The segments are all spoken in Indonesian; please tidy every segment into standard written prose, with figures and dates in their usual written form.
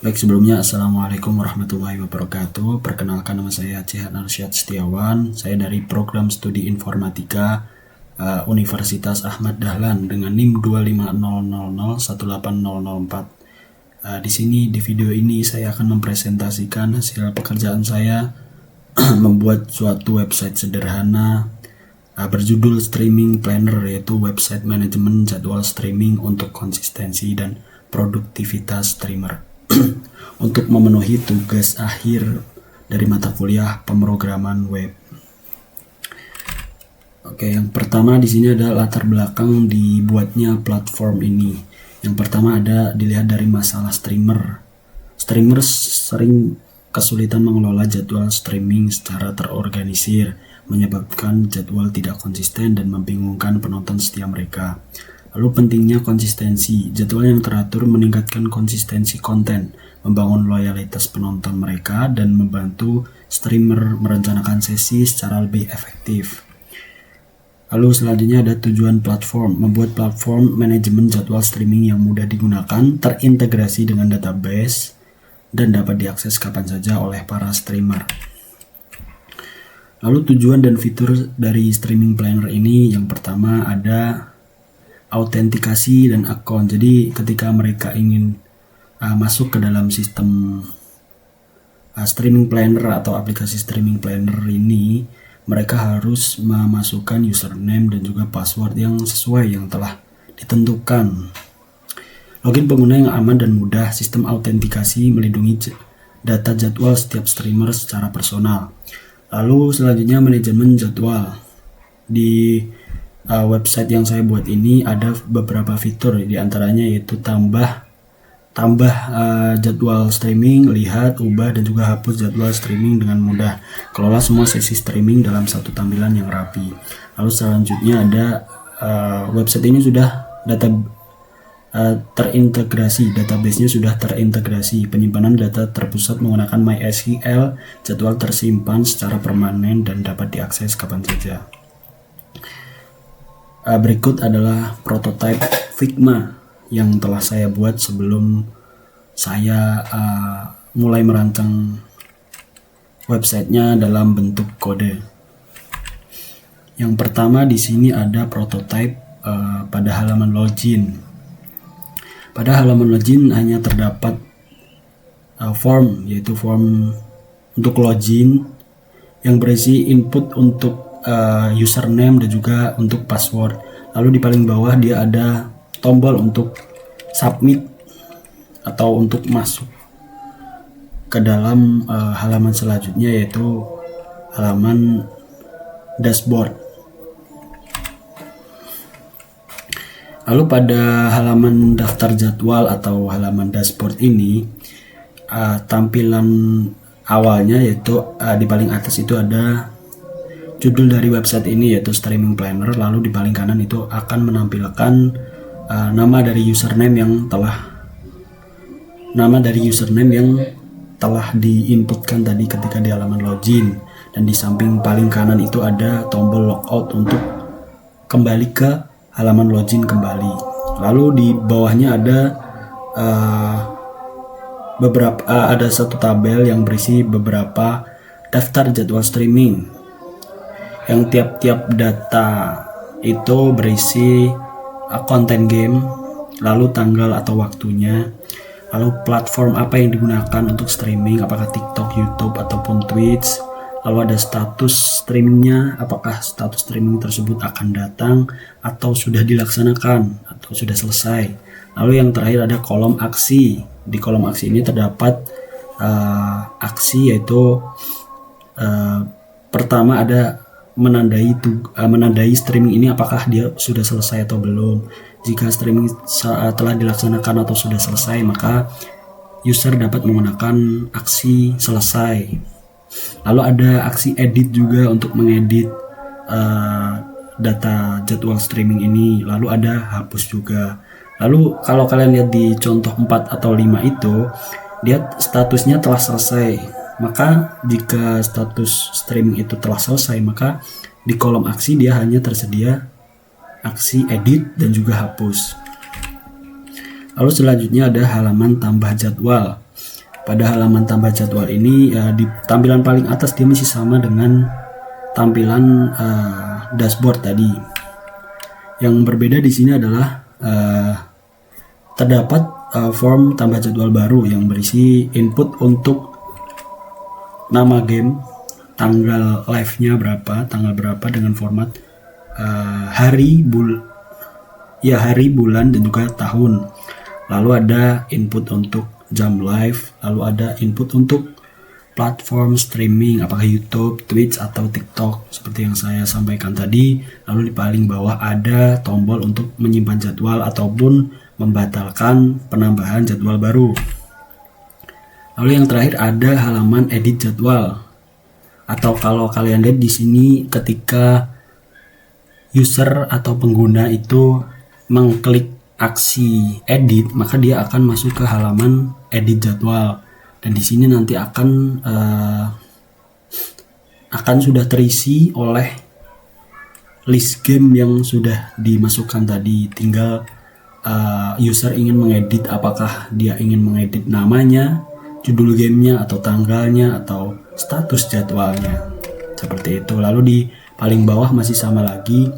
Baik, sebelumnya Assalamualaikum warahmatullahi wabarakatuh. Perkenalkan, nama saya Cihan Arsyad Setiawan. Saya dari Program Studi Informatika Universitas Ahmad Dahlan dengan NIM 25000180004. Di sini di video ini saya akan mempresentasikan hasil pekerjaan saya membuat suatu website sederhana berjudul Streaming Planner, yaitu website manajemen jadwal streaming untuk konsistensi dan produktivitas streamer untuk memenuhi tugas akhir dari mata kuliah pemrograman web. Oke, yang pertama di sini ada latar belakang dibuatnya platform ini. Yang pertama ada dilihat dari masalah streamer. Streamer sering kesulitan mengelola jadwal streaming secara terorganisir, menyebabkan jadwal tidak konsisten dan membingungkan penonton setia mereka. Lalu pentingnya konsistensi. Jadwal yang teratur meningkatkan konsistensi konten, membangun loyalitas penonton mereka, dan membantu streamer merencanakan sesi secara lebih efektif. Lalu selanjutnya ada tujuan platform. Membuat platform manajemen jadwal streaming yang mudah digunakan, terintegrasi dengan database, dan dapat diakses kapan saja oleh para streamer. Lalu tujuan dan fitur dari streaming planner ini, yang pertama ada autentikasi dan akun. Jadi ketika mereka ingin masuk ke dalam sistem streaming planner atau aplikasi streaming planner ini, mereka harus memasukkan username dan juga password yang sesuai yang telah ditentukan. Login pengguna yang aman dan mudah. Sistem autentikasi melindungi data jadwal setiap streamer secara personal. Lalu selanjutnya manajemen jadwal. Di website yang saya buat ini ada beberapa fitur, diantaranya yaitu tambah jadwal streaming, lihat, ubah, dan juga hapus jadwal streaming dengan mudah. Kelola semua sesi streaming dalam satu tampilan yang rapi. Lalu selanjutnya ada website ini sudah terintegrasi, database-nya sudah terintegrasi. Penyimpanan data terpusat menggunakan MySQL, jadwal tersimpan secara permanen dan dapat diakses kapan saja. Berikut adalah prototipe Figma yang telah saya buat sebelum saya mulai merancang websitenya dalam bentuk kode. Yang pertama di sini ada prototipe pada halaman login. Pada halaman login hanya terdapat form, yaitu form untuk login yang berisi input untuk username dan juga untuk password. Lalu di paling bawah dia ada tombol untuk submit atau untuk masuk ke dalam halaman selanjutnya, yaitu halaman dashboard. Lalu pada halaman daftar jadwal atau halaman dashboard ini, tampilan awalnya yaitu di paling atas itu ada judul dari website ini, yaitu Streaming Planner. Lalu di paling kanan itu akan menampilkan nama dari username yang telah diinputkan tadi ketika di halaman login. Dan di samping paling kanan itu ada tombol logout untuk kembali ke halaman login kembali. Lalu di bawahnya ada ada satu tabel yang berisi beberapa daftar jadwal streaming, yang tiap-tiap data itu berisi konten game, lalu tanggal atau waktunya, lalu platform apa yang digunakan untuk streaming, apakah TikTok, YouTube, ataupun Twitch. Lalu ada status streamingnya, apakah status streaming tersebut akan datang atau sudah dilaksanakan atau sudah selesai. Lalu yang terakhir ada kolom aksi. Di kolom aksi ini terdapat aksi, yaitu pertama ada menandai streaming ini apakah dia sudah selesai atau belum. Jika streaming telah dilaksanakan atau sudah selesai, maka user dapat menggunakan aksi selesai. Lalu ada aksi edit juga untuk mengedit data jadwal streaming ini. Lalu ada hapus juga. Lalu kalau kalian lihat di contoh 4 atau 5 itu, dia statusnya telah selesai. Maka jika status streaming itu telah selesai, maka di kolom aksi dia hanya tersedia aksi edit dan juga hapus. Lalu selanjutnya ada halaman tambah jadwal. pada halaman tambah jadwal ini ya, di tampilan paling atas dia masih sama dengan tampilan dashboard tadi. Yang berbeda di sini adalah terdapat form tambah jadwal baru yang berisi input untuk nama game, tanggal live-nya berapa, tanggal berapa dengan format hari, bulan dan juga tahun. Lalu ada input untuk jam live, lalu ada input untuk platform streaming, apakah YouTube, Twitch atau TikTok seperti yang saya sampaikan tadi. Lalu di paling bawah ada tombol untuk menyimpan jadwal ataupun membatalkan penambahan jadwal baru. Lalu yang terakhir ada halaman edit jadwal. Atau kalau kalian lihat di sini ketika user atau pengguna itu mengklik aksi edit, maka dia akan masuk ke halaman edit jadwal, dan di sini nanti akan sudah terisi oleh list game yang sudah dimasukkan tadi. Tinggal user ingin mengedit, apakah dia ingin mengedit namanya, judul gamenya, atau tanggalnya, atau status jadwalnya, seperti itu. Lalu di paling bawah masih sama lagi,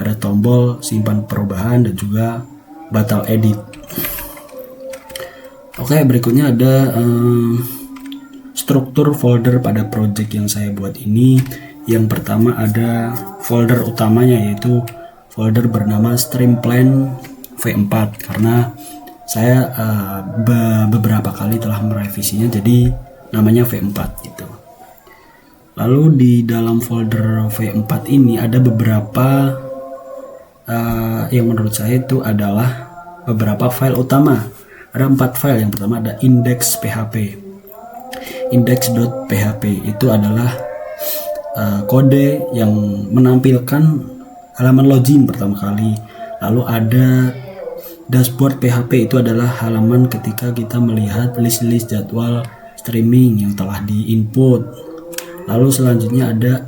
ada tombol simpan perubahan dan juga batal edit. Oke, berikutnya ada struktur folder pada project yang saya buat ini. Yang pertama ada folder utamanya, yaitu folder bernama Stream Plan V4, karena saya beberapa kali telah merevisinya jadi namanya V4 gitu. Lalu di dalam folder V4 ini ada beberapa yang menurut saya itu adalah beberapa file utama. Ada 4 file. Yang pertama ada index.php. Index.php itu adalah kode yang menampilkan halaman login pertama kali. Lalu ada dashboard PHP, itu adalah halaman ketika kita melihat list-list jadwal streaming yang telah diinput. Lalu selanjutnya ada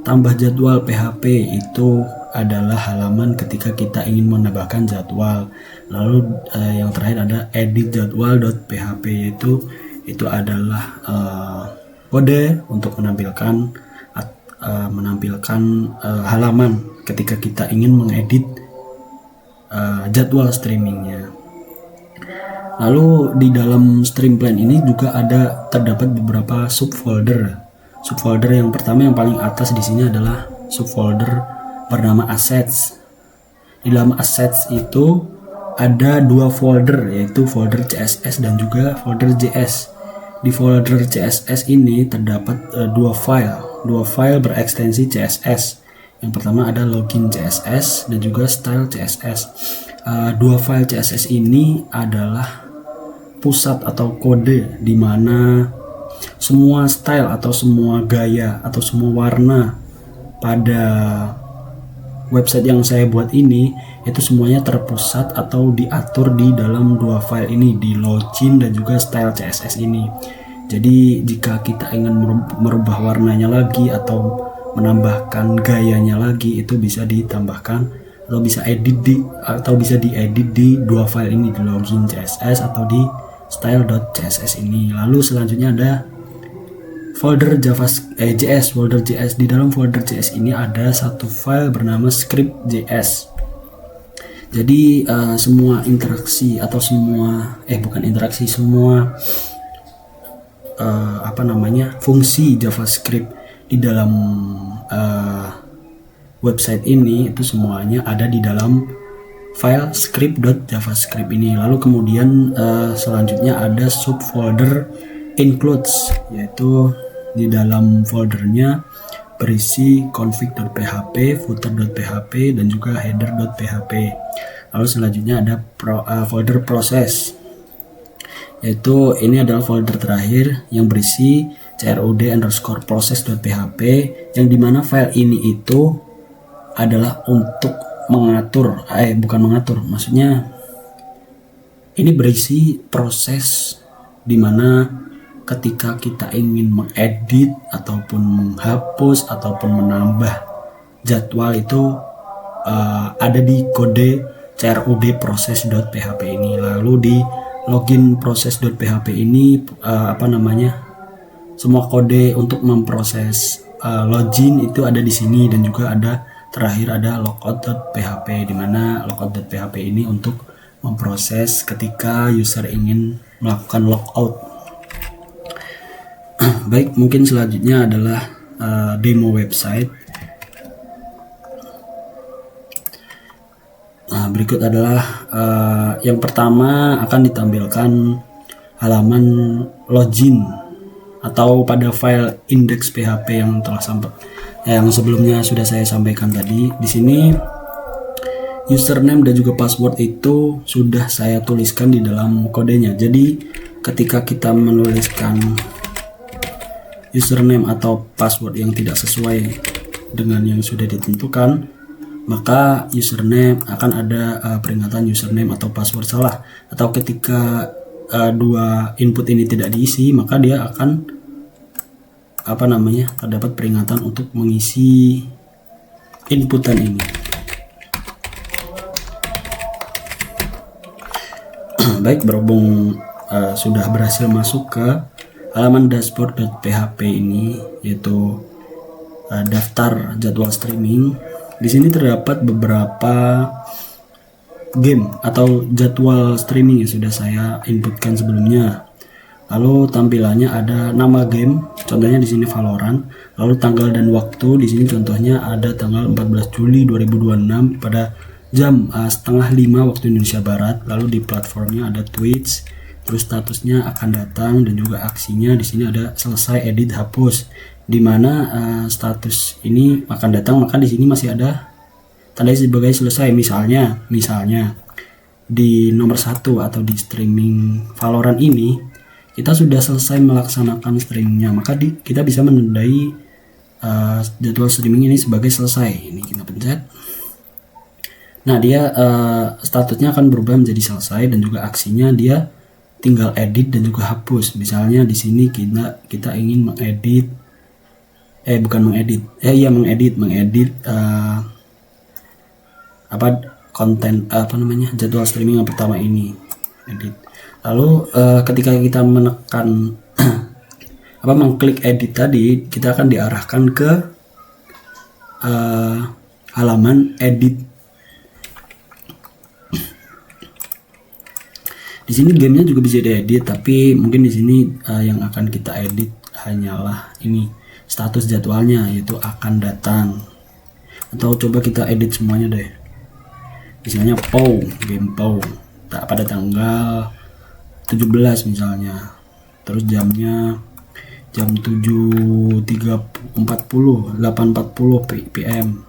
tambah jadwal PHP, itu adalah halaman ketika kita ingin menambahkan jadwal. Lalu yang terakhir ada edit jadwal.php, itu adalah kode untuk menampilkan halaman ketika kita ingin mengedit jadwal streamingnya. Lalu di dalam stream plan ini juga terdapat beberapa subfolder. Subfolder yang pertama yang paling atas di sini adalah subfolder bernama assets. Di dalam assets itu ada 2 folder, yaitu folder CSS dan juga folder JS. Di folder CSS ini terdapat 2 file berekstensi CSS. Yang pertama ada login CSS dan juga style CSS. 2 file CSS ini adalah pusat atau kode di mana semua style atau semua gaya atau semua warna pada website yang saya buat ini itu semuanya terpusat atau diatur di dalam 2 file ini, di login dan juga style CSS ini. Jadi jika kita ingin merubah warnanya lagi atau menambahkan gayanya lagi, itu bisa ditambahkan atau bisa diedit di 2 file ini, di login CSS atau di style.css ini. Lalu selanjutnya ada folder JS. Folder JS, di dalam folder JS ini ada 1 file bernama script.js. Jadi semua interaksi atau semua fungsi JavaScript di dalam website ini itu semuanya ada di dalam file script.javascript ini. Lalu kemudian selanjutnya ada subfolder includes, yaitu di dalam foldernya berisi config.php, footer.php dan juga header.php. Lalu selanjutnya ada folder process, yaitu ini adalah folder terakhir yang berisi crud_process.php, yang dimana file ini itu adalah untuk maksudnya ini berisi proses dimana ketika kita ingin mengedit ataupun menghapus ataupun menambah jadwal itu ada di kode crud process.php ini. Lalu di login proses.php ini semua kode untuk memproses login itu ada di sini, dan juga ada terakhir ada logout.php, di mana logout.php ini untuk memproses ketika user ingin melakukan logout. Baik, mungkin selanjutnya adalah demo website. Nah, berikut adalah yang pertama akan ditampilkan halaman login atau pada file index.php yang sebelumnya sudah saya sampaikan tadi. Di sini username dan juga password itu sudah saya tuliskan di dalam kodenya. Jadi ketika kita menuliskan username atau password yang tidak sesuai dengan yang sudah ditentukan, maka username akan ada peringatan username atau password salah. Atau ketika dua input ini tidak diisi, maka dia akan terdapat peringatan untuk mengisi inputan ini. Baik, berhubung sudah berhasil masuk ke halaman dashboard.php ini, yaitu daftar jadwal streaming. Di sini terdapat beberapa game atau jadwal streaming yang sudah saya inputkan sebelumnya. Lalu tampilannya ada nama game, contohnya di sini Valorant. Lalu tanggal dan waktu, di sini contohnya ada tanggal 14 Juli 2026 pada jam 4:30 waktu Indonesia Barat. Lalu di platformnya ada Twitch, terus statusnya akan datang, dan juga aksinya di sini ada selesai, edit, hapus. Di mana status ini akan datang, maka di sini masih ada tanda sebagai selesai. Misalnya di nomor 1 atau di streaming Valorant ini kita sudah selesai melaksanakan streamingnya, maka kita bisa menandai jadwal streaming ini sebagai selesai. Ini kita pencet. Nah, dia statusnya akan berubah menjadi selesai, dan juga aksinya dia tinggal edit dan juga hapus. Misalnya di sini kita ingin mengedit jadwal streaming yang pertama ini, edit. Lalu ketika kita menekan mengklik edit tadi, kita akan diarahkan ke halaman edit. Di sini gamenya juga bisa diedit, tapi mungkin di sini yang akan kita edit hanyalah ini status jadwalnya, yaitu akan datang. Atau coba kita edit semuanya deh. Misalnya game POW pada tanggal 17 misalnya. Terus jamnya jam 8:40 PM.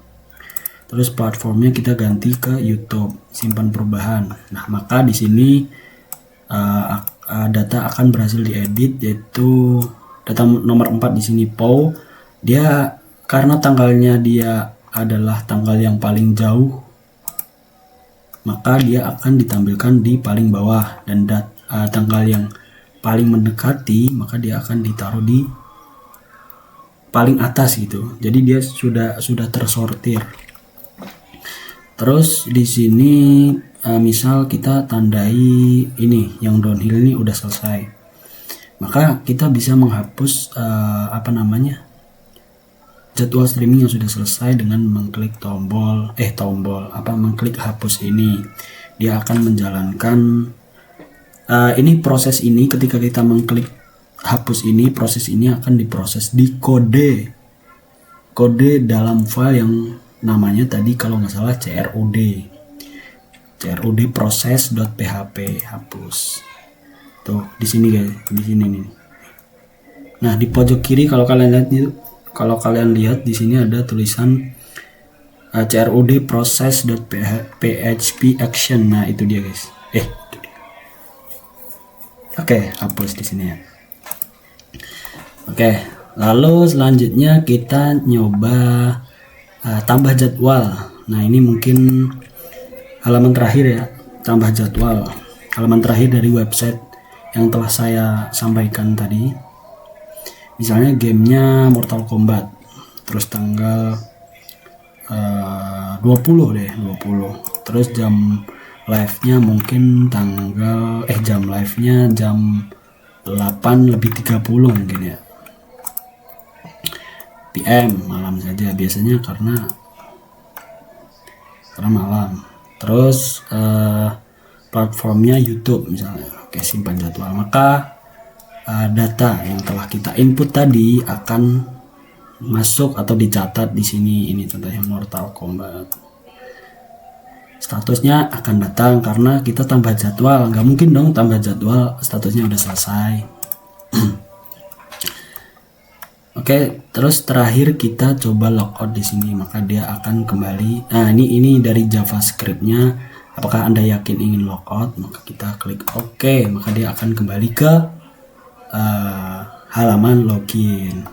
Terus platformnya kita ganti ke YouTube, simpan perubahan. Nah, maka di sini data akan berhasil diedit, yaitu data nomor 4 di sini POW. Dia karena tanggalnya dia adalah tanggal yang paling jauh, maka dia akan ditampilkan di paling bawah, dan tanggal yang paling mendekati maka dia akan ditaruh di paling atas gitu. Jadi dia sudah tersortir. Terus di sini misal kita tandai ini yang downhill ini udah selesai, maka kita bisa menghapus jadwal streaming yang sudah selesai dengan mengklik mengklik hapus ini. Dia akan menjalankan proses ini. Ketika kita mengklik hapus ini, proses ini akan diproses di kode dalam file yang namanya tadi kalau nggak salah crud proses.php hapus. Tuh di sini guys, di sini nih. Nah, di pojok kiri kalau kalian lihat di sini ada tulisan crud proses.php action. Nah, itu dia guys. Itu dia. Oke, hapus di sini ya. Oke, lalu selanjutnya kita nyoba tambah jadwal. Nah, ini mungkin halaman terakhir ya, tambah jadwal. Halaman terakhir dari website yang telah saya sampaikan tadi. Misalnya gamenya Mortal Kombat, terus tanggal 20 deh, 20. Terus jam live-nya mungkin jam live-nya jam 8:30 mungkin ya, PM, malam saja biasanya karena malam. Terus platformnya YouTube misalnya. Oke, simpan jadwal. Maka data yang telah kita input tadi akan masuk atau dicatat di sini. Ini contohnya Mortal Kombat. Statusnya akan datang karena kita tambah jadwal. Nggak mungkin dong tambah jadwal statusnya udah selesai. Oke, terus terakhir kita coba logout di sini, maka dia akan kembali. Nah, ini dari JavaScript-nya. Apakah Anda yakin ingin logout? Maka kita klik OK, maka dia akan kembali ke halaman login.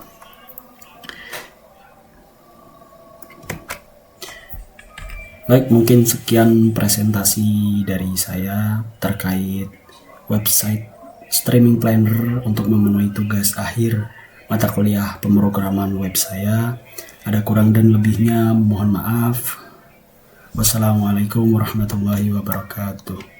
Baik, mungkin sekian presentasi dari saya terkait website Streaming Planner untuk memenuhi tugas akhir mata kuliah pemrograman web saya. Ada kurang dan lebihnya mohon maaf. Wassalamualaikum warahmatullahi wabarakatuh.